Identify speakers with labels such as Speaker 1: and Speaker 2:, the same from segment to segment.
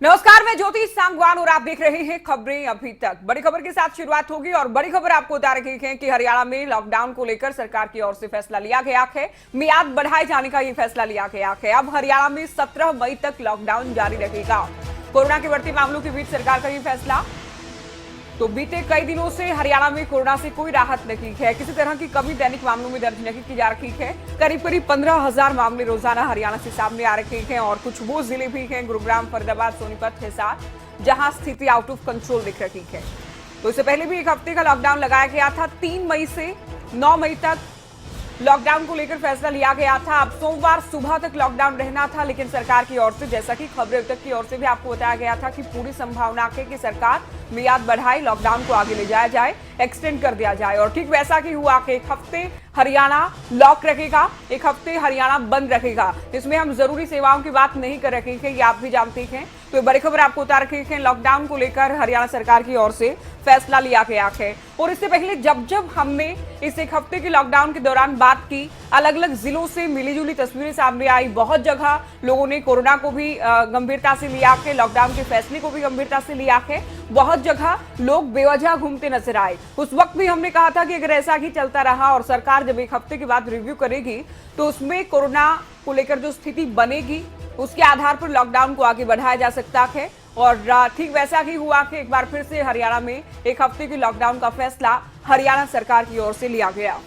Speaker 1: नमस्कार, मैं ज्योति सांगवान और आप देख रहे हैं खबरें अभी तक। बड़ी खबर के साथ शुरुआत होगी और बड़ी खबर आपको बता रही है कि हरियाणा में लॉकडाउन को लेकर सरकार की ओर से फैसला लिया गया है। मियाद बढ़ाए जाने का ये फैसला लिया गया है। अब हरियाणा में 17 मई तक लॉकडाउन जारी रहेगा। कोरोना के बढ़ते मामलों के बीच सरकार का ये फैसला। तो बीते कई दिनों से हरियाणा में कोरोना से कोई राहत नहीं है। किसी तरह की कमी दैनिक मामलों में दर्ज नहीं की जा रही है। करीब 15,000 मामले रोजाना हरियाणा से सामने आ रहे हैं और कुछ वो जिले भी हैं, गुरुग्राम, फरीदाबाद, सोनीपत, हिसार, जहां स्थिति आउट ऑफ कंट्रोल दिख रही है। तो इससे पहले भी एक हफ्ते का लॉकडाउन लगाया गया था। 3 मई से 9 मई तक लॉकडाउन को लेकर फैसला लिया गया था। अब सोमवार सुबह तक लॉकडाउन रहना था, लेकिन सरकार की ओर से, जैसा कि खबरें तक की ओर से भी आपको बताया गया था कि पूरी संभावना है कि सरकार मियाद बढ़ाए, लॉकडाउन को आगे ले जाया जाए, एक्सटेंड कर दिया जाए। और ठीक वैसा ही हुआ कि एक हफ्ते हरियाणा लॉक रखेगा, एक हफ्ते हरियाणा बंद रखेगा। इसमें हम जरूरी सेवाओं की बात नहीं कर रहे हैं, ये आप भी जानते हैं। तो बड़ी खबर आपको बता रहे हैं, लॉकडाउन को लेकर हरियाणा सरकार की ओर से फैसला लिया गया है। और इससे पहले जब हमने इस एक हफ्ते के लॉकडाउन के दौरान बात की, अलग अलग जिलों से मिलीजुली तस्वीरें सामने आई। बहुत जगह लोगों ने कोरोना को भी गंभीरता से लिया है, लॉकडाउन के फैसले को भी गंभीरता से लिया है। बहुत जगह लोग बेवजह घूमते नजर आए। उस वक्त भी हमने कहा था कि अगर ऐसा ही चलता रहा और सरकार जब एक हफ्ते के बाद रिव्यू करेगी तो उसमें कोरोना को लेकर जो स्थिति बनेगी उसके आधार पर लॉकडाउन को आगे बढ़ाया जा सकता है। और ठीक वैसा ही हुआ कि एक बार फिर से हरियाणा में एक हफ्ते के लॉकडाउन का फैसला हरियाणा सरकार की ओर से लिया गया।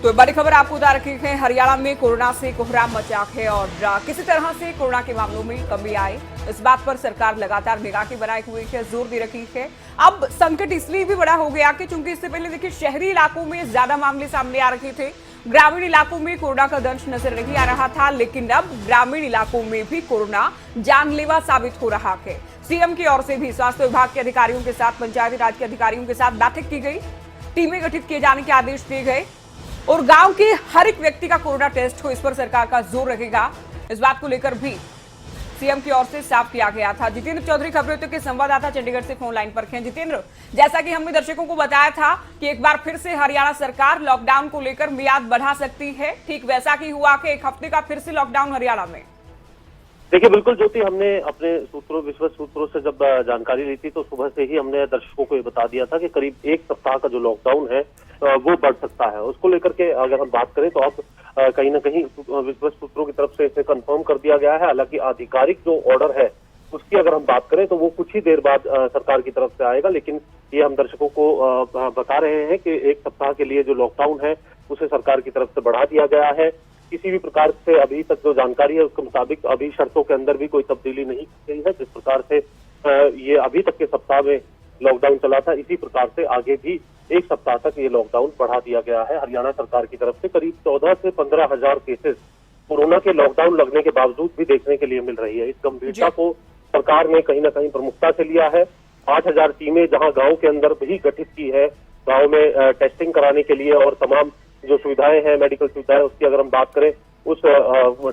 Speaker 1: तो बड़ी खबर आपको बता रखी है, हरियाणा में कोरोना से कोहराम मचा है और किसी तरह से कोरोना के मामलों में कमी आए, इस बात पर सरकार लगातार निगाहें बनाए हुए है, जोर दे रखी है। अब संकट इसलिए भी बड़ा हो गया कि चूंकि इससे पहले देखिए शहरी इलाकों में ज्यादा मामले सामने आ रहे थे, ग्रामीण इलाकों में कोरोना का दंश नजर नहीं आ रहा था, लेकिन अब ग्रामीण इलाकों में भी कोरोना जानलेवा साबित हो रहा है। सीएम की ओर से भी स्वास्थ्य विभाग के अधिकारियों के साथ, पंचायती राज के अधिकारियों के साथ बैठक की गई, टीमें गठित किए जाने के आदेश दिए गए और गांव के हर एक व्यक्ति का कोरोना टेस्ट हो, इस पर सरकार का जोर रहेगा। इस बात को लेकर भी सीएम की ओर से साफ किया गया था। जितेंद्र चौधरी खबरों के संवाददाता चंडीगढ़ से फोन लाइन पर हैं। जितेंद्र, जैसा कि हमने दर्शकों को बताया था कि एक बार फिर से हरियाणा सरकार लॉकडाउन को लेकर मियाद बढ़ा सकती है, ठीक वैसा ही हुआ कि एक हफ्ते का फिर से लॉकडाउन हरियाणा में।
Speaker 2: देखिए, बिल्कुल ज्योति, हमने अपने विश्वस्त सूत्रों से जब जानकारी ली थी तो सुबह से ही हमने दर्शकों को ये बता दिया था कि करीब एक सप्ताह का जो लॉकडाउन है वो बढ़ सकता है। उसको लेकर के अगर हम बात करें तो अब कहीं ना कहीं विश्वस्त सूत्रों की तरफ से इसे कंफर्म कर दिया गया है। हालांकि आधिकारिक जो ऑर्डर है उसकी अगर हम बात करें तो वो कुछ ही देर बाद सरकार की तरफ से आएगा, लेकिन ये हम दर्शकों को बता रहे हैं कि एक सप्ताह के लिए जो लॉकडाउन है उसे सरकार की तरफ से बढ़ा दिया गया है। किसी भी प्रकार से अभी तक जो जानकारी है उसके मुताबिक अभी शर्तों के अंदर भी कोई तब्दीली नहीं की गई है। जिस प्रकार से ये अभी तक के सप्ताह में लॉकडाउन चला था, इसी प्रकार से आगे भी एक सप्ताह तक ये लॉकडाउन बढ़ा दिया गया है हरियाणा सरकार की तरफ से। करीब 14 से 15,000 केसेस कोरोना के लॉकडाउन लगने के बावजूद भी देखने के लिए मिल रही है। इस गंभीरता को सरकार ने कहीं ना कहीं प्रमुखता से लिया है। 8,000 टीमें जहां गांव के अंदर भी गठित की है, गांव में टेस्टिंग कराने के लिए और तमाम जो सुविधाएं हैं, मेडिकल सुविधाएं, उसकी अगर हम बात करें उस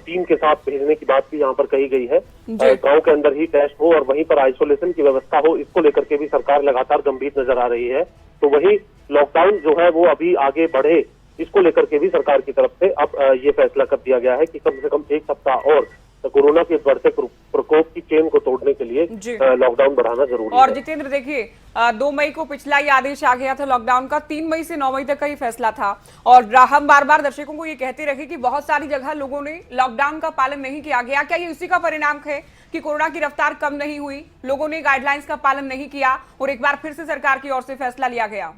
Speaker 2: टीम के साथ भेजने की बात भी यहाँ पर कही गई है। गांव के अंदर ही टेस्ट हो और वहीं पर आइसोलेशन की व्यवस्था हो, इसको लेकर के भी सरकार लगातार गंभीर नजर आ रही है। तो वही लॉकडाउन जो है वो अभी आगे बढ़े, इसको लेकर के भी सरकार की तरफ से अब ये फैसला कर दिया गया है कि कम से कम एक सप्ताह और कोरोना के बढ़ते प्रकोप की चेन को तोड़ने के लिए लॉकडाउन बढ़ाना जरूरी है।
Speaker 1: और जितेंद्र, देखिए 2 मई को पिछला ये आदेश आ गया था लॉकडाउन का, 3 मई से 9 मई तक का ही फैसला था। और हम बार बार दर्शकों को ये कहते रहे कि बहुत सारी जगह लोगों ने लॉकडाउन का पालन नहीं किया गया। क्या ये इसी का परिणाम है कि कोरोना की रफ्तार कम नहीं हुई, लोगों ने गाइडलाइंस का पालन नहीं किया और एक बार फिर से सरकार की ओर से फैसला लिया गया?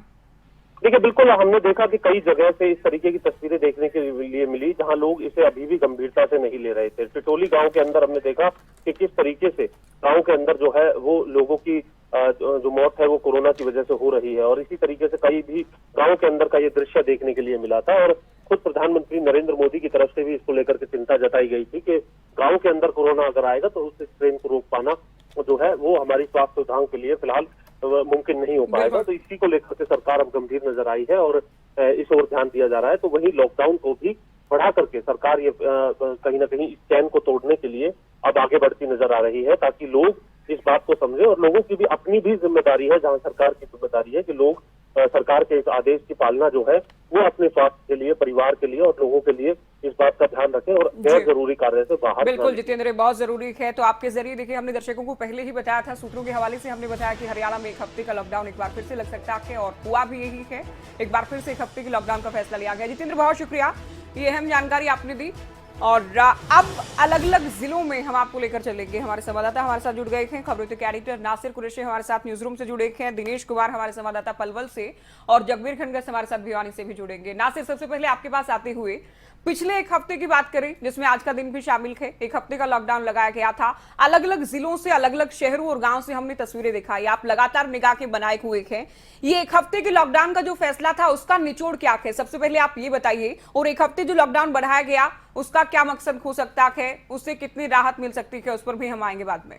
Speaker 2: देखिए, बिल्कुल हमने देखा कि कई जगह से इस तरीके की तस्वीरें देखने के लिए मिली जहां लोग इसे अभी भी गंभीरता से नहीं ले रहे थे। टिटोली गांव के अंदर हमने देखा कि किस तरीके से गांव के अंदर जो है वो लोगों की जो मौत है वो कोरोना की वजह से हो रही है। और इसी तरीके से कई भी गांव के अंदर का ये दृश्य देखने के लिए मिला था। और खुद प्रधानमंत्री नरेंद्र मोदी की तरफ से भी इसको लेकर के चिंता जताई गई थी कि गांव के अंदर कोरोना अगर आएगा तो उस ट्रेन को रोक पाना जो है वो हमारी स्वास्थ्य सुविधाओं के लिए फिलहाल मुमकिन नहीं हो पाएगा। तो इसी को लेकर के सरकार अब गंभीर नजर आई है और इस ओर ध्यान दिया जा रहा है। तो वही लॉकडाउन को भी बढ़ा करके सरकार ये कहीं ना कहीं इस चैन को तोड़ने के लिए अब आगे बढ़ती नजर आ रही है, ताकि लोग इस बात को समझे। और लोगों की भी अपनी भी जिम्मेदारी है, जहां सरकार की जिम्मेदारी है कि लोग सरकार के इस आदेश की पालना जो है वो अपने स्वास्थ्य के लिए, परिवार के लिए और लोगों के लिए इस बात का ध्यान रखें और गैर जरूरी कार्य से बाहर।
Speaker 1: बिल्कुल जितेंद्र, बहुत जरूरी है। तो आपके जरिए देखिए, हमने दर्शकों को पहले ही बताया था, सूत्रों के हवाले से हमने बताया कि हरियाणा में 1 हफ्ते का लॉकडाउन एक बार फिर से लग सकता है और हुआ भी यही है। एक बार फिर से 1 हफ्ते के लॉकडाउन का फैसला लिया गया। जितेंद्र, बहुत शुक्रिया, ये अहम जानकारी आपने दी। और अब अलग अलग जिलों में हम आपको लेकर चलेंगे। हमारे संवाददाता हमारे साथ जुड़ गए हैं, खबरों के एडिटर नासिर कुरैशी हमारे साथ न्यूज रूम से जुड़े हैं, दिनेश कुमार हमारे संवाददाता पलवल से और जगबीर खंडगर हमारे साथ भिवानी से भी जुड़ेंगे। नासिर, सबसे पहले आपके पास आते हुए पिछले 1 हफ्ते की बात करें, जिसमें आज का दिन भी शामिल है। 1 हफ्ते का लॉकडाउन लगाया गया था। अलग अलग जिलों से, अलग अलग शहरों और गांव से हमने तस्वीरें दिखाई। आप लगातार निगाह के बनाए हुए हैं। ये 1 हफ्ते के लॉकडाउन का जो फैसला था, उसका निचोड़ क्या है? सबसे पहले आप ये बताइए। और 1 हफ्ते जो लॉकडाउन बढ़ाया गया, उसका क्या मकसद हो सकता है? उससे कितनी राहत मिल सकती है? उस पर भी हम आएंगे बाद में।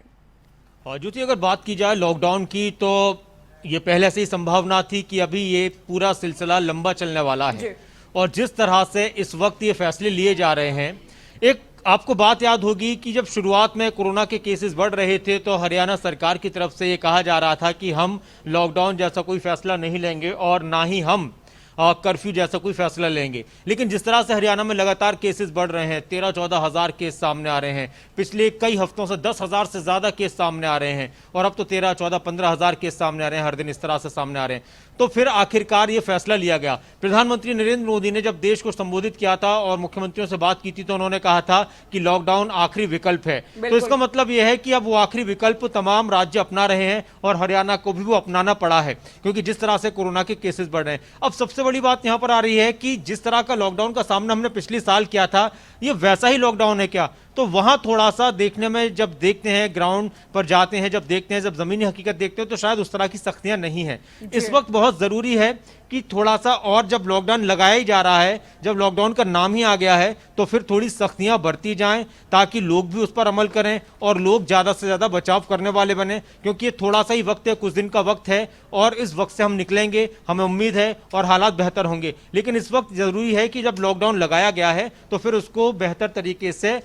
Speaker 3: ज्योति, अगर बात की जाए लॉकडाउन की, तो ये पहले से ही संभावना थी कि अभी ये पूरा सिलसिला लंबा चलने वाला है। और जिस तरह से इस वक्त ये फैसले लिए जा रहे हैं, एक आपको बात याद होगी कि जब शुरुआत में कोरोना के केसेस बढ़ रहे थे तो हरियाणा सरकार की तरफ से ये कहा जा रहा था कि हम लॉकडाउन जैसा कोई फैसला नहीं लेंगे और ना ही हम कर्फ्यू जैसा कोई फैसला लेंगे। लेकिन जिस तरह से हरियाणा में लगातार केसेस बढ़ रहे हैं, 13-14 हज़ार केस सामने आ रहे हैं, पिछले कई हफ्तों से 10 हज़ार से ज़्यादा केस सामने आ रहे हैं और अब तो 13-14-15 हज़ार केस सामने आ रहे हैं हर दिन, इस तरह से सामने आ रहे हैं। तो फिर आखिरकार ये फैसला लिया गया। प्रधानमंत्री नरेंद्र मोदी ने जब देश को संबोधित किया था और मुख्यमंत्रियों से बात की थी, तो उन्होंने कहा था कि लॉकडाउन आखिरी विकल्प है। तो इसका मतलब यह है कि अब वो आखिरी विकल्प तमाम राज्य अपना रहे हैं और हरियाणा को भी वो अपनाना पड़ा है, क्योंकि जिस तरह से कोरोना के केसेस बढ़ रहे हैं। अब सबसे बड़ी बात यहां पर आ रही है कि जिस तरह का लॉकडाउन का सामना हमने पिछले साल किया था, ये वैसा ही लॉकडाउन है क्या? तो वहां थोड़ा सा देखने में, जब देखते हैं ग्राउंड पर जाते हैं, जब देखते हैं, जब जमीनी हकीकत देखते हैं, तो शायद उस तरह की सख्तियां नहीं है। इस वक्त बहुत जरूरी है कि थोड़ा सा, और जब लॉकडाउन लगाया ही जा रहा है, जब लॉकडाउन का नाम ही आ गया है, तो फिर थोड़ी सख्तियां बरती जाएं ताकि लोग भी उस पर अमल करें और लोग ज्यादा से ज्यादा बचाव करने वाले बने, क्योंकि ये थोड़ा सा ही वक्त है, कुछ दिन का वक्त है और इस वक्त से हम निकलेंगे, हमें उम्मीद है और हालात बेहतर होंगे। लेकिन इस वक्त जरूरी है कि जब लॉकडाउन लगाया गया है तो फिर उसको बेहतर तरीके से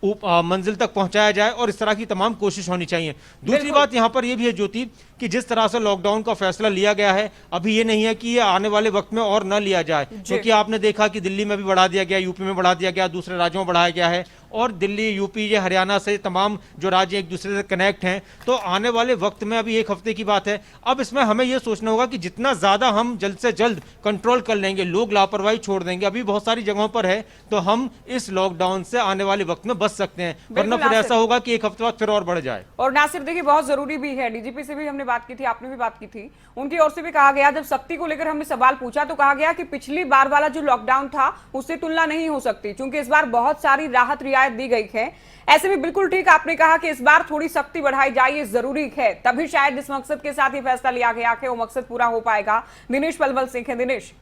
Speaker 3: मंजिल तक पहुंचाया जाए और इस तरह की तमाम कोशिश होनी चाहिए। दूसरी बात यहां पर यह भी है ज्योति कि जिस तरह से लॉकडाउन का फैसला लिया गया है, अभी ये नहीं है कि ये आने वाले वक्त में और न लिया जाए, क्योंकि आपने देखा कि दिल्ली में भी बढ़ा दिया गया, यूपी में बढ़ा दिया गया, दूसरे राज्यों में बढ़ाया गया है और दिल्ली, यूपी, ये हरियाणा से तमाम जो राज्य एक दूसरे से कनेक्ट हैं। तो आने वाले वक्त में, अभी 1 हफ्ते की बात है, अब इसमें हमें यह सोचना होगा कि जितना ज्यादा हम जल्द से जल्द कंट्रोल कर लेंगे, लोग लापरवाही छोड़ देंगे, अभी बहुत सारी जगहों पर है, तो हम इस लॉकडाउन से आने वाले वक्त में बच सकते हैं। वरना फिर ऐसा होगा कि 1 हफ्ते बाद फिर और बढ़ जाए।
Speaker 1: और नासिर, देखिए बहुत जरूरी भी है, डीजीपी से भी हमने बात की थी, आपने भी बात की थी, उनकी ओर से भी कहा गया, जब सख्ती को लेकर हमने सवाल पूछा तो कहा गया कि पिछली बार वाला जो लॉकडाउन था उससे तुलना नहीं हो सकती, क्योंकि इस बार बहुत सारी राहत रियायत दी गई है। ऐसे में बिल्कुल ठीक आपने कहा कि इस बार थोड़ी सख्ती बढ़ाई जाए, ये जरूरी है, तभी शायद जिस मकसद के साथ ये फैसला लिया गया है वो मकसद पूरा हो पाएगा। दिनेश पलवल से हैं। दिनेश,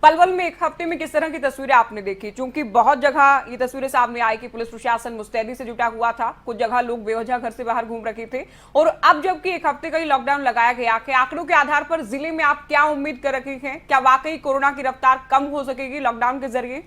Speaker 1: पलवल में 1 हफ्ते में किस तरह की तस्वीरें आपने देखी? क्योंकि बहुत जगह ये तस्वीरें सामने आई कि पुलिस प्रशासन मुस्तैदी से जुटा हुआ था, कुछ जगह लोग बेवजह घर से बाहर घूम रहे थे, और अब जबकि 1 हफ्ते का ही लॉकडाउन लगाया गया है, आंकड़ों के आधार पर जिले में आप क्या उम्मीद कर रखे हैं? क्या वाकई कोरोना की रफ्तार कम हो सकेगी लॉकडाउन के जरिए?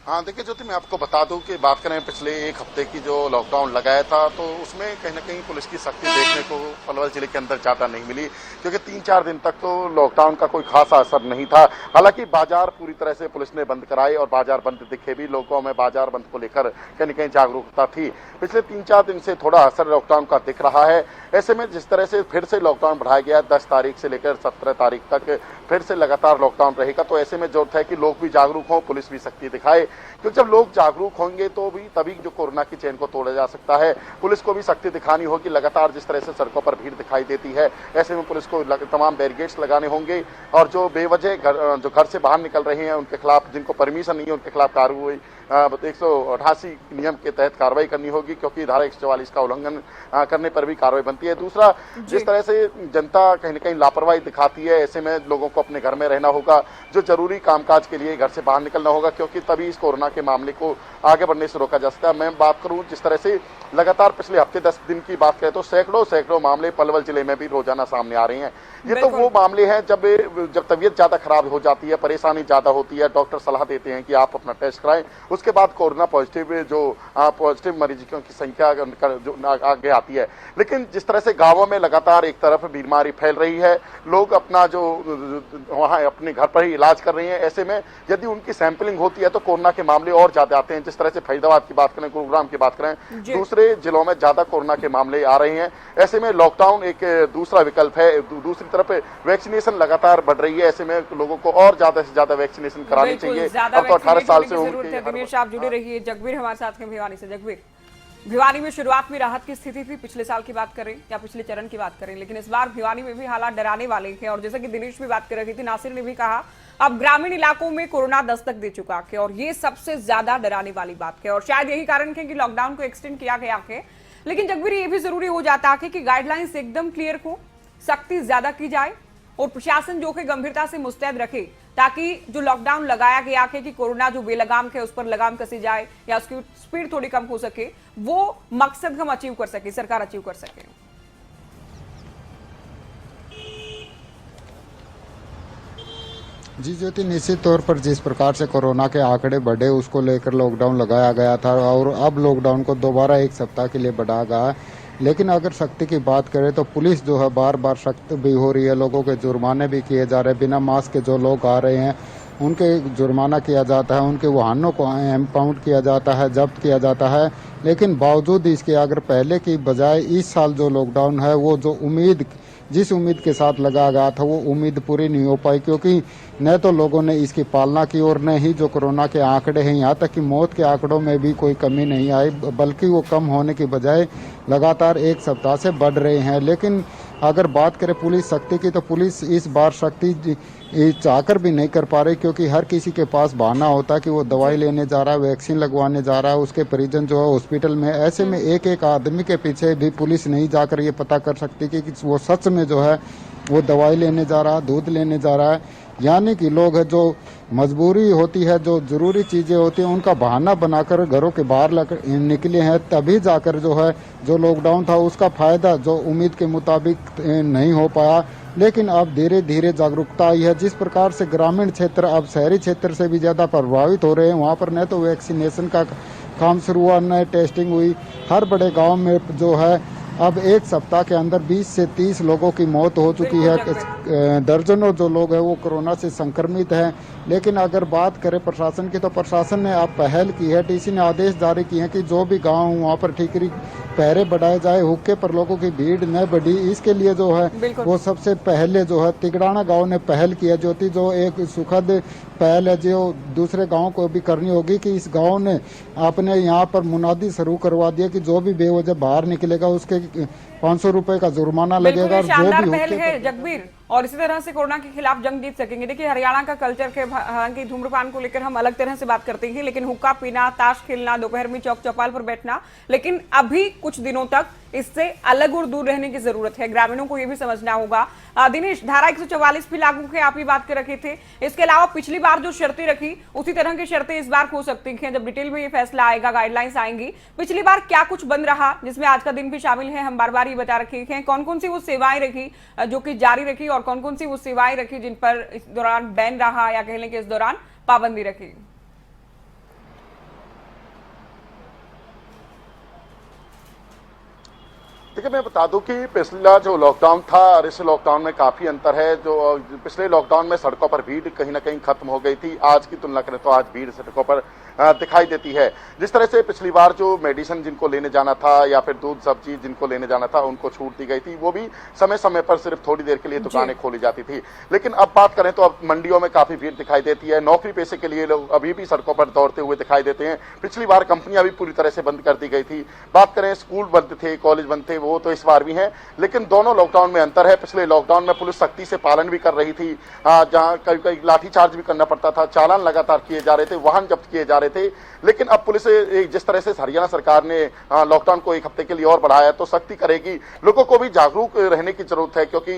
Speaker 4: हाँ देखिए ज्योति, मैं आपको बता दूं कि बात करें पिछले 1 हफ्ते की जो लॉकडाउन लगाया था, तो उसमें कहीं ना कहीं पुलिस की सख्ती देखने को पलवल जिले के अंदर ज्यादा नहीं मिली, क्योंकि 3-4 दिन तक तो लॉकडाउन का कोई खासा असर नहीं था। हालांकि बाजार पूरी तरह से पुलिस ने बंद कराए और बाजार बंद दिखे भी, लोगों में बाजार बंद को लेकर कहीं न कहीं जागरूकता थी। पिछले 3-4 दिन से थोड़ा असर लॉकडाउन का दिख रहा है। ऐसे में जिस तरह से फिर से लॉकडाउन बढ़ाया गया, 10 तारीख से लेकर 17 तारीख तक फिर से लगातार लॉकडाउन रहेगा, तो ऐसे में जरूरत है कि लोग भी जागरूक हों, पुलिस भी सख्ती दिखाए, क्योंकि जब लोग जागरूक होंगे तो भी तभी जो कोरोना की चेन को तोड़ा जा सकता है। पुलिस को भी सख्ती दिखानी होगी। लगातार जिस तरह से सड़कों पर भीड़ दिखाई देती है, ऐसे में पुलिस को तमाम बैरिकेड्स लगाने होंगे और जो बेवजह जो घर से बाहर निकल रहे हैं उनके खिलाफ, जिनको परमिशन नहीं है, उनके खिलाफ कार्रवाई 188 नियम के तहत कार्रवाई करनी होगी, क्योंकि धारा 144 का उल्लंघन करने पर भी कार्रवाई बनती है। दूसरा, जिस तरह से जनता कहीं न कहीं लापरवाही दिखाती है, ऐसे में लोगों को अपने घर में रहना होगा, जो जरूरी कामकाज के लिए घर से बाहर निकलना होगा, क्योंकि तभी इस कोरोना के मामले को आगे बढ़ने से रोका जा सकता है। मैं बात करूं जिस तरह से लगातार पिछले हफ्ते 10 दिन की बात करें तो सैकड़ों मामले पलवल जिले में भी रोजाना सामने आ रहे हैं। ये तो वो मामले हैं जब तबीयत ज्यादा खराब हो जाती है, परेशानी ज्यादा होती है, डॉक्टर सलाह देते हैं कि आप अपना टेस्ट कराएं, उसके बाद कोरोना पॉजिटिव मरीजों की संख्या जो आगे आती है। लेकिन जिस तरह से गांवों में लगातार एक तरफ बीमारी फैल रही है, लोग अपना जो वहां अपने घर पर ही इलाज कर रहे हैं, ऐसे में यदि उनकी सैंपलिंग होती है तो कोरोना के मामले और ज्यादा आते हैं। जिस तरह से फरीदाबाद की बात करें, गुरुग्राम की बात करें, दूसरे जिलों में ज्यादा कोरोना के मामले आ रहे हैं। ऐसे में लॉकडाउन एक दूसरा विकल्प है। दूसरी तरफ वैक्सीनेशन लगातार बढ़ रही है, ऐसे में लोगों को और ज्यादा से ज्यादा वैक्सीनेशन करानी चाहिए। अब तो 18 साल से
Speaker 1: उनके दिनेश आप जुड़े रहिए। जगबीर हमारे साथ हैं भिवानी से। जगबीर, भिवानी में शुरुआत में राहत की स्थिति थी, पिछले साल की बात करें या पिछले चरण की बात करें, लेकिन इस बार भिवानी में भी हालात डराने वाले हैं। और जैसा कि दिनेश भी बात कर रही थी, नासिर ने भी कहा, अब ग्रामीण इलाकों में कोरोना दस्तक दे चुका है और ये सबसे ज्यादा डराने वाली बात है। और शायद यही कारण है कि लॉकडाउन को एक्सटेंड किया गया है। लेकिन जगबीर, ये भी जरूरी हो जाता है कि गाइडलाइंस एकदम क्लियर हो, सख्ती ज्यादा की जाए और प्रशासन जो है गंभीरता से मुस्तैद रखे, ताकि जो लॉकडाउन लगाया गया है कि कोरोना जो बेलगाम है उस पर लगाम कसी जाए या उसकी स्पीड थोड़ी कम हो सके, वो मकसद हम अचीव कर सके, सरकार अचीव कर सके।
Speaker 5: जी ज्योति, निश्चित तौर पर जिस प्रकार से कोरोना के आंकड़े बढ़े उसको लेकर लॉकडाउन लगाया गया था और अब लॉकडाउन को दोबारा 1 सप्ताह के लिए बढ़ाया गया है। लेकिन अगर सख्ती की बात करें तो पुलिस जो है बार बार सख्त भी हो रही है, लोगों के जुर्माने भी किए जा रहे हैं। बिना मास्क के जो लोग आ रहे हैं उनके जुर्माना किया जाता है, उनके वाहनों को इम्पाउंड किया जाता है, जब्त किया जाता है। लेकिन बावजूद इसके अगर पहले की बजाय इस साल जो लॉकडाउन है वो जिस उम्मीद के साथ लगाया गया था वो उम्मीद पूरी नहीं हो पाई, क्योंकि न तो लोगों ने इसकी पालना की और न ही जो कोरोना के आंकड़े हैं, यहाँ तक कि मौत के आंकड़ों में भी कोई कमी नहीं आई, बल्कि वो कम होने की बजाय लगातार 1 सप्ताह से बढ़ रहे हैं। लेकिन अगर बात करें पुलिस शक्ति की, तो पुलिस इस बार शक्ति चाहकर भी नहीं कर पा रही, क्योंकि हर किसी के पास बहाना होता है कि वो दवाई लेने जा रहा है, वैक्सीन लगवाने जा रहा है, उसके परिजन जो है हॉस्पिटल में। ऐसे में एक एक आदमी के पीछे भी पुलिस नहीं जाकर ये पता कर सकती कि वो सच में जो है वो दवाई लेने जा रहा है, दूध लेने जा रहा है। यानी कि लोग है जो मजबूरी होती है, जो जरूरी चीज़ें होती हैं, उनका बहाना बनाकर घरों के बाहर निकले हैं, तभी जाकर जो है जो लॉकडाउन था उसका फ़ायदा जो उम्मीद के मुताबिक नहीं हो पाया। लेकिन अब धीरे धीरे जागरूकता आई है। जिस प्रकार से ग्रामीण क्षेत्र अब शहरी क्षेत्र से भी ज़्यादा प्रभावित हो रहे हैं, वहाँ पर न तो वैक्सीनेशन का काम शुरू हुआ, न टेस्टिंग हुई। हर बड़े गाँव में जो है अब 1 सप्ताह के अंदर 20 से 30 लोगों की मौत हो चुकी है। दर्जनों जो लोग हैं वो कोरोना से संक्रमित हैं। लेकिन अगर बात करें प्रशासन की, तो प्रशासन ने अब पहल की है, डीसी ने आदेश जारी किए हैं कि जो भी गांव वहां पर ठीकरी पहरे बढ़ाए जाए, हुक्के पर लोगों की भीड़ न बढ़ी। इसके लिए जो है वो सबसे पहले जो है तिगड़ाना गांव ने पहल किया, जो एक सुखद पहल है जो दूसरे गाँव को भी करनी होगी कि इस गाँव ने अपने यहाँ पर मुनादी शुरू करवा दिया कि जो भी बेवजह बाहर निकलेगा उसके 500 रुपए का जुर्माना लगेगा। और जो भी
Speaker 1: पहल है जगबीर, और इसी तरह से कोरोना के खिलाफ जंग जीत सकेंगे। देखिए, हरियाणा का कल्चर के हालांकि धूम्रपान को लेकर हम अलग तरह से बात करते हैं, लेकिन हुक्का पीना, ताश खेलना, दोपहर में चौक चौपाल पर बैठना, लेकिन अभी कुछ दिनों तक इससे अलग और दूर रहने की जरूरत है। ग्रामीणों को यह भी समझना होगा। दिनेश, धारा 144 भी लागू है, आप ही बात कर रखे थे। इसके अलावा पिछली बार जो शर्तें रखी उसी तरह की शर्तें इस बार हो सकती हैं जब डिटेल में ये फैसला आएगा, गाइडलाइंस आएंगी। पिछली बार क्या कुछ बंद रहा, जिसमें आज का दिन भी शामिल है, हम बार बार ये बता रखे हैं। कौन कौन सी वो सेवाएं रखी जो कि जारी रखी और कौन कौन सी वो सेवाएं रखी जिन पर इस दौरान बैन रहा या कह लें कि इस दौरान पाबंदी रखी?
Speaker 4: देखिए, मैं बता दूं कि पिछला जो लॉकडाउन था और इस लॉकडाउन में काफी अंतर है। जो पिछले लॉकडाउन में सड़कों पर भीड़ कहीं ना कहीं खत्म हो गई थी, आज की तुलना करें तो आज भीड़ सड़कों पर दिखाई देती है। जिस तरह से पिछली बार जो मेडिसिन जिनको लेने जाना था या फिर दूध सब्जी जिनको लेने जाना था उनको छूट दी गई थी, वो भी समय समय पर सिर्फ थोड़ी देर के लिए दुकानें खोली जाती थी। लेकिन अब बात करें तो अब मंडियों में काफी भीड़ दिखाई देती है। नौकरी पेशे के लिए लोग अभी भी सड़कों पर दौड़ते हुए दिखाई देते हैं। पिछली बार कंपनियां भी पूरी तरह से बंद कर दी गई थी। बात करें स्कूल बंद थे, कॉलेज बंद थे, वो तो इस बार भी हैं। लेकिन दोनों लॉकडाउन में अंतर है। पिछले लॉकडाउन में पुलिस सख्ती से पालन भी कर रही थी, जहां कई लाठीचार्ज भी करना पड़ता था, चालान लगातार किए जा रहे थे, वाहन जब्त किए जा रहे रहे थे। लेकिन अब पुलिस जिस तरह से हरियाणा सरकार ने लॉकडाउन को एक हफ्ते के लिए और बढ़ाया तो सख्ती करेगी। लोगों को भी जागरूक रहने की जरूरत है, क्योंकि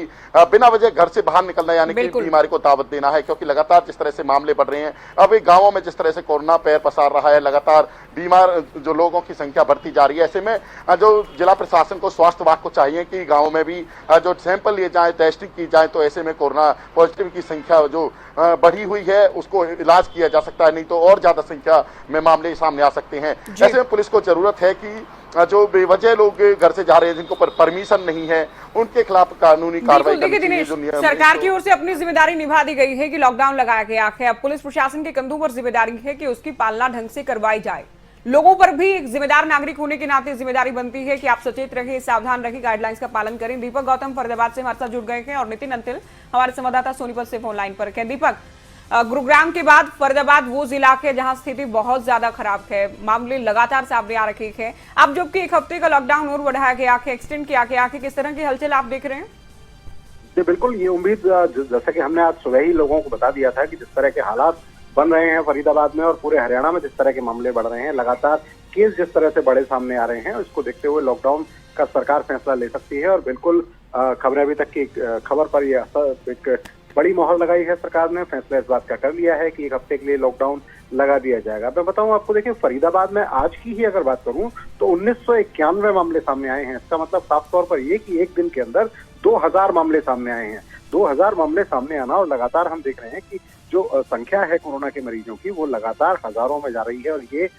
Speaker 4: बिना वजह घर से बाहर निकलना यानी कि बीमारी को दावत देना है, क्योंकि लगातार जिस तरह से मामले बढ़ रहे हैं, अब एक गांवों में जिस तरह से कोरोना पैर पसार रहा है, लगातार बीमार जो लोगों की संख्या बढ़ती जा रही है। ऐसे में जो जिला प्रशासन को, स्वास्थ्य विभाग को चाहिए कि गांवों में भी जो सैंपल लिए जाए, टेस्टिंग की जाए, तो ऐसे में कोरोना पॉजिटिव की संख्या जो बढ़ी हुई है उसको इलाज किया जा सकता है, नहीं तो और ज्यादा संख्या में मामले सामने आ सकते हैं। ऐसे में पुलिस को जरूरत है कि जो बेवजह लोग घर से जा रहे हैं, जिनको परमिशन नहीं है, उनके खिलाफ कानूनी कार्रवाई करनी चाहिए।
Speaker 1: सरकार की ओर से अपनी जिम्मेदारी निभा दी गई है कि लॉकडाउन लगाया गया है, अब पुलिस प्रशासन के कंधों पर जिम्मेदारी है कि उसकी पालना ढंग से करवाई जाए। लोगों पर भी एक जिम्मेदार नागरिक होने के नाते जिम्मेदारी बनती है कि आप सचेत रहिए, सावधान रहिए, गाइडलाइंस का पालन करें। दीपक गौतम फरीदाबाद से हमारे साथ जुड़ गए हैं और नितिन अंतिल हमारे संवाददाता सोनीपत से फोन लाइन पर हैं। दीपक, गुरुग्राम के बाद फरीदाबाद वो जिला है जहां स्थिति बहुत ज्यादा खराब है, मामले लगातार सामने आ रखे हैं। अब जबकि एक हफ्ते का लॉकडाउन और बढ़ाया गया है, एक्सटेंड किया गया है, किस तरह की हलचल आप देख रहे हैं?
Speaker 6: जी बिल्कुल, ये उम्मीद जैसा कि हमने आज सुबह ही लोगों को बता दिया था कि जिस तरह के हालात बन रहे हैं फरीदाबाद में और पूरे हरियाणा में, जिस तरह के मामले बढ़ रहे हैं, लगातार केस जिस तरह से बड़े सामने आ रहे हैं, उसको देखते हुए लॉकडाउन का सरकार फैसला ले सकती है। और बिल्कुल खबरें अभी तक की खबर पर यह एक बड़ी मोहर लगाई है सरकार ने, फैसला इस बात का कर लिया है कि एक हफ्ते के लिए लॉकडाउन लगा दिया जाएगा। मैं बताऊं आपको, देखिए फरीदाबाद में आज की ही अगर बात करूं तो 1991 मामले सामने आए हैं। इसका मतलब साफ तौर पर ये कि एक दिन के अंदर 2000 मामले सामने आए हैं। 2000 मामले सामने आना और लगातार हम देख रहे हैं कि जो संख्या है कोरोना के मरीजों की वो लगातार हजारों में जा रही है और ये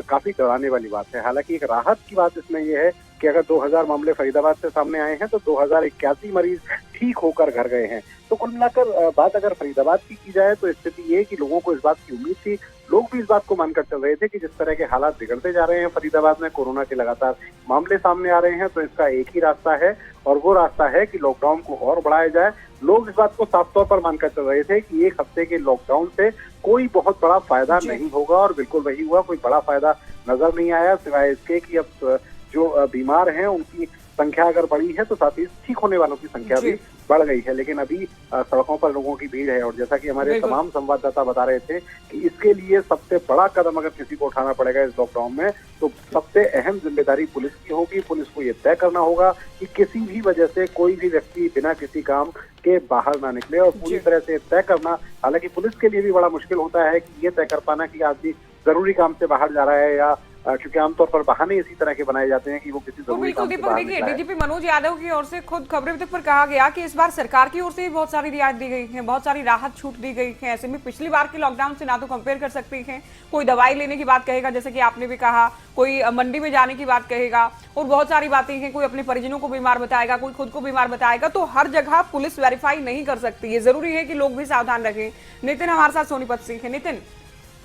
Speaker 6: काफी डराने वाली बात है। हालांकि एक राहत की बात इसमें ये है कि अगर 2000 मामले फरीदाबाद से सामने आए हैं तो 2081 मरीज ठीक होकर घर गए हैं। तो कुल मिलाकर बात अगर फरीदाबाद की जाए तो स्थिति ये कि लोगों को इस बात की उम्मीद थी, लोग भी इस बात को मानकर चल रहे थे कि जिस तरह के हालात बिगड़ते जा रहे हैं फरीदाबाद में, कोरोना के लगातार मामले सामने आ रहे हैं, तो इसका एक ही रास्ता है और वो रास्ता है कि लॉकडाउन को और बढ़ाया जाए। लोग इस बात को साफ तौर पर मानकर चल रहे थे कि एक हफ्ते के लॉकडाउन से कोई बहुत बड़ा फायदा नहीं होगा और बिल्कुल वही हुआ, कोई बड़ा फायदा नजर नहीं आया, सिवाय इसके कि अब जो बीमार हैं उनकी संख्या अगर बढ़ी है तो साथ ही ठीक होने वालों की संख्या भी बढ़ गई है। लेकिन अभी सड़कों पर लोगों की भीड़ है और जैसा कि हमारे तमाम संवाददाता बता रहे थे कि इसके लिए सबसे बड़ा कदम अगर किसी को उठाना पड़ेगा इस लॉकडाउन में तो सबसे अहम जिम्मेदारी पुलिस की होगी। पुलिस को ये तय करना होगा कि किसी भी वजह से कोई भी व्यक्ति बिना किसी काम के बाहर ना निकले और पूरी तरह से तय करना, हालांकि पुलिस के लिए भी बड़ा मुश्किल होता है कि ये तय कर पाना कि आदमी जरूरी काम से बाहर जा रहा है या क्योंकि आमतौर पर बहाने इसी तरह के बनाए जाते हैं कि वो किसी जरूरी काम से बाहर निकला है।
Speaker 1: डीजीपी मनोज यादव की ओर से खुद खबरें तक पर कहा गया कि इस बार सरकार की ओर से भी बहुत सारी रियायत दी गई है, बहुत सारी राहत छूट दी गई है। ऐसे में पिछली बार के लॉकडाउन से ना तो कंपेयर कर सकते हैं, कोई दवाई लेने की बात कहेगा जैसे कि आपने भी कहा, कोई मंडी में जाने की बात कहेगा और बहुत सारी बातें हैं, कोई अपने परिजनों को बीमार बताएगा, कोई खुद को बीमार बताएगा। तो हर जगह पुलिस वेरीफाई नहीं कर सकती, ये जरूरी है कि लोग भी सावधान रखें। नितिन हमारे साथ सोनीपत से है। नितिन,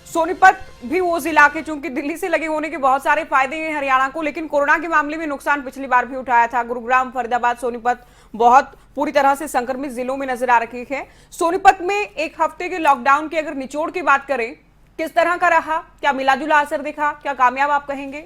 Speaker 1: सोनीपत भी वो जिला के चूंकि दिल्ली से लगे होने के बहुत सारे फायदे हैं हरियाणा को, लेकिन कोरोना के मामले में नुकसान पिछली बार भी उठाया था। गुरुग्राम, फरीदाबाद, सोनीपत बहुत पूरी तरह से संक्रमित जिलों में नजर आ रही है। सोनीपत में एक हफ्ते के लॉकडाउन की अगर निचोड़ की बात करें, किस तरह का रहा, क्या मिलाजुला असर दिखा, क्या कामयाब आप कहेंगे?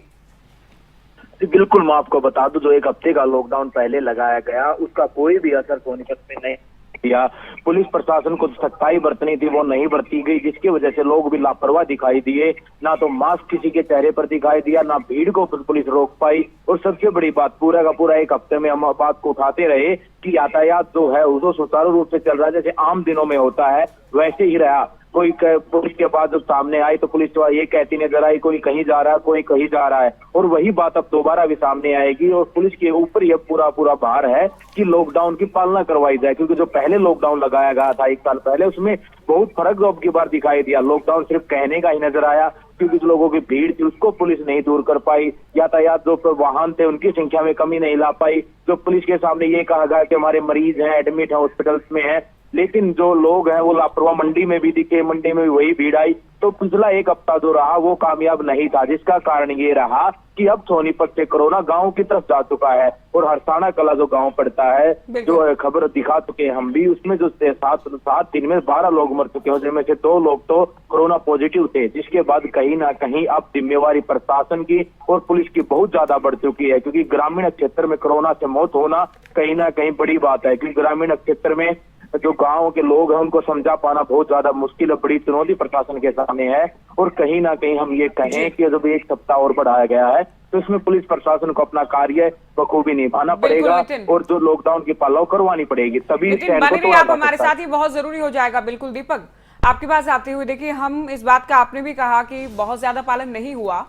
Speaker 7: बिल्कुल, मैं आपको बता दूं, जो एक हफ्ते का लॉकडाउन पहले लगाया गया उसका कोई भी असर सोनीपत में नहीं किया। पुलिस प्रशासन को सख्ताई बरतनी थी वो नहीं बरती गई, जिसकी वजह से लोग भी लापरवाह दिखाई दिए। ना तो मास्क किसी के चेहरे पर दिखाई दिया, ना भीड़ को पुलिस रोक पाई। और सबसे बड़ी बात, पूरा का पूरा एक हफ्ते में हम बात को उठाते रहे कि यातायात जो है वो सुचारू रूप से चल रहा है, जैसे आम दिनों में होता है वैसे ही रहा। कोई पुलिस के बाद जब सामने आई तो पुलिस ये कहती नजर आई कोई कहीं जा रहा है, कोई कहीं जा रहा है, और वही बात अब दोबारा भी सामने आएगी। और पुलिस के ऊपर यह पूरा भार है कि लॉकडाउन की पालना करवाई जाए, क्योंकि जो पहले लॉकडाउन लगाया गया था 1 साल पहले, उसमें बहुत फर्क अब की बार दिखाई दिया। लॉकडाउन सिर्फ कहने का ही नजर आया, क्योंकि जो लोगों की भीड़ थी उसको पुलिस नहीं दूर कर पाई। यातायात जो वाहन थे उनकी संख्या में कमी नहीं ला पाई। जो पुलिस के सामने ये कहा गया कि हमारे मरीज हैं, एडमिट है, हॉस्पिटल्स में है, लेकिन जो लोग हैं वो लापरवाह। मंडी में भी दिखे, मंडी में भी वही भीड़ आई। तो पिछला एक हफ्ता जो रहा वो कामयाब नहीं था, जिसका कारण ये रहा कि अब सोनीपत से कोरोना गांव की तरफ जा चुका है। और हरसाना कला जो गांव पड़ता है, जो खबर दिखा चुके हैं हम भी, उसमें जो 7 दिन में 12 लोग मर चुके हैं, जिनमें से 2 लोग तो कोरोना पॉजिटिव थे। जिसके बाद कहीं ना कहीं अब जिम्मेवारी प्रशासन की और पुलिस की बहुत ज्यादा बढ़ चुकी है, क्योंकि ग्रामीण क्षेत्र में कोरोना से मौत होना कहीं ना कहीं बड़ी बात है। क्योंकि ग्रामीण क्षेत्र में जो गांव के लोग हैं उनको समझा पाना बहुत ज्यादा मुश्किल है, बड़ी चुनौती प्रशासन के सामने है। और कहीं ना कहीं हम ये कहें कि जब एक सप्ताह और बढ़ाया गया है तो इसमें पुलिस प्रशासन को अपना कार्य बखूबी निभाना पड़ेगा और जो लॉकडाउन की पालना बरवानी पड़ेगी, तभी शहर को
Speaker 1: आप हमारे साथ ही बहुत जरूरी हो जाएगा। बिल्कुल दीपक, आपके पास आते हुए देखिए, हम इस बात का आपने भी कहा कि बहुत ज्यादा पालन नहीं हुआ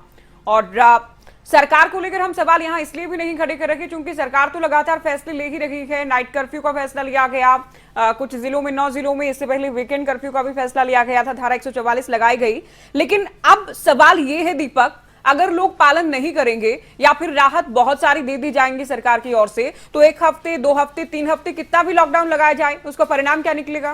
Speaker 1: और सरकार को लेकर हम सवाल यहाँ इसलिए भी नहीं खड़े कर रखे क्योंकि सरकार तो लगातार फैसले ले ही रही है। नाइट कर्फ्यू का फैसला लिया गया, कुछ जिलों में 9 जिलों में, इससे पहले वीकेंड कर्फ्यू का भी फैसला लिया गया था, धारा 144 लगाई गई। लेकिन अब सवाल ये है दीपक, अगर लोग पालन नहीं करेंगे या फिर राहत बहुत सारी दे दी जाएंगी सरकार की ओर से, तो 1 हफ्ते 2 हफ्ते 3 हफ्ते कितना भी लॉकडाउन लगाया जाए उसका परिणाम क्या निकलेगा?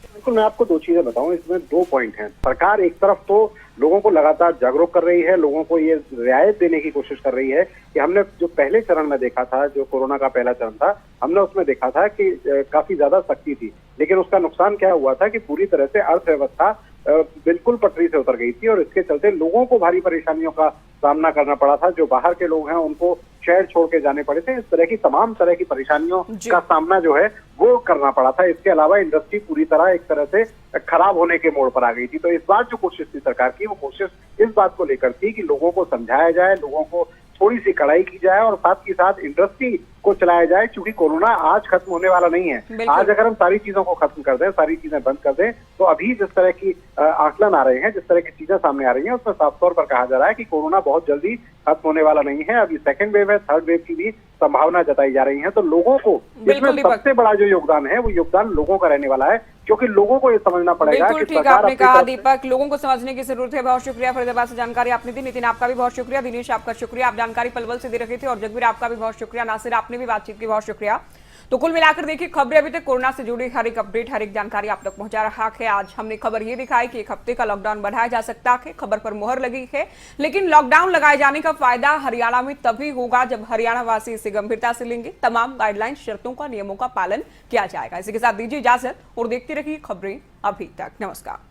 Speaker 6: बिल्कुल, मैं आपको 2 चीजें बताऊं, इसमें 2 पॉइंट हैं। सरकार एक तरफ तो लोगों को लगातार जागरूक कर रही है, लोगों को ये रियायत देने की कोशिश कर रही है कि हमने जो पहले चरण में देखा था, जो कोरोना का पहला चरण था, हमने उसमें देखा था कि काफी ज्यादा सख्ती थी, लेकिन उसका नुकसान क्या हुआ था कि पूरी तरह से अर्थव्यवस्था बिल्कुल पटरी से उतर गई थी और इसके चलते लोगों को भारी परेशानियों का सामना करना पड़ा था। जो बाहर के लोग हैं उनको शहर छोड़ के जाने पड़े थे। इस तरह की तमाम तरह की परेशानियों का सामना जो है वो करना पड़ा था। इसके अलावा इंडस्ट्री पूरी तरह एक तरह से खराब होने के मोड़ पर आ गई थी। तो इस बार जो कोशिश थी सरकार की, वो कोशिश इस बात को लेकर थी कि लोगों को समझाया जाए, लोगों को थोड़ी सी कड़ाई की जाए और साथ ही साथ इंडस्ट्री को चलाया जाए, क्योंकि कोरोना आज खत्म होने वाला नहीं है। आज अगर हम सारी चीजों को खत्म कर दें, सारी चीजें बंद कर दें, तो अभी जिस तरह की आकलन आ रहे हैं, जिस तरह की चीजें सामने आ रही हैं, उसमें साफ तौर पर कहा जा रहा है कि कोरोना बहुत जल्दी खत्म होने वाला नहीं है। अभी सेकंड वेव है, थर्ड वेव की भी संभावना जताई जा रही है। तो लोगों को इसमें सबसे बड़ा जो योगदान है वो योगदान लोगों का रहने वाला है, क्योंकि लोगों को ये समझना पड़ेगा कि
Speaker 1: ठीक आपने कहा दीपक, लोगों को समझने की जरूरत है। बहुत शुक्रिया फरीदाबाद से जानकारी आपने दी। नितिन आपका भी बहुत शुक्रिया, दिनेश आपका शुक्रिया, आप जानकारी पलवल से दे रहे थे, और जगबीर आपका भी बहुत शुक्रिया, नासिर आपने भी बातचीत की, बहुत शुक्रिया। तो कुल मिलाकर देखिए, खबरें अभी तक कोरोना से जुड़ी हर एक अपडेट, हर एक जानकारी आप तक पहुंचा रहा है। आज हमने खबर ये दिखाई कि 1 हफ्ते का लॉकडाउन बढ़ाया जा सकता है, खबर पर मुहर लगी है। लेकिन लॉकडाउन लगाए जाने का फायदा हरियाणा में तभी होगा जब हरियाणा वासी इसे गंभीरता से लेंगे, तमाम गाइडलाइन, शर्तों का, नियमों का पालन किया जाएगा। इसी के साथ दीजिए इजाजत और देखते रहिए खबरें अभी तक। नमस्कार।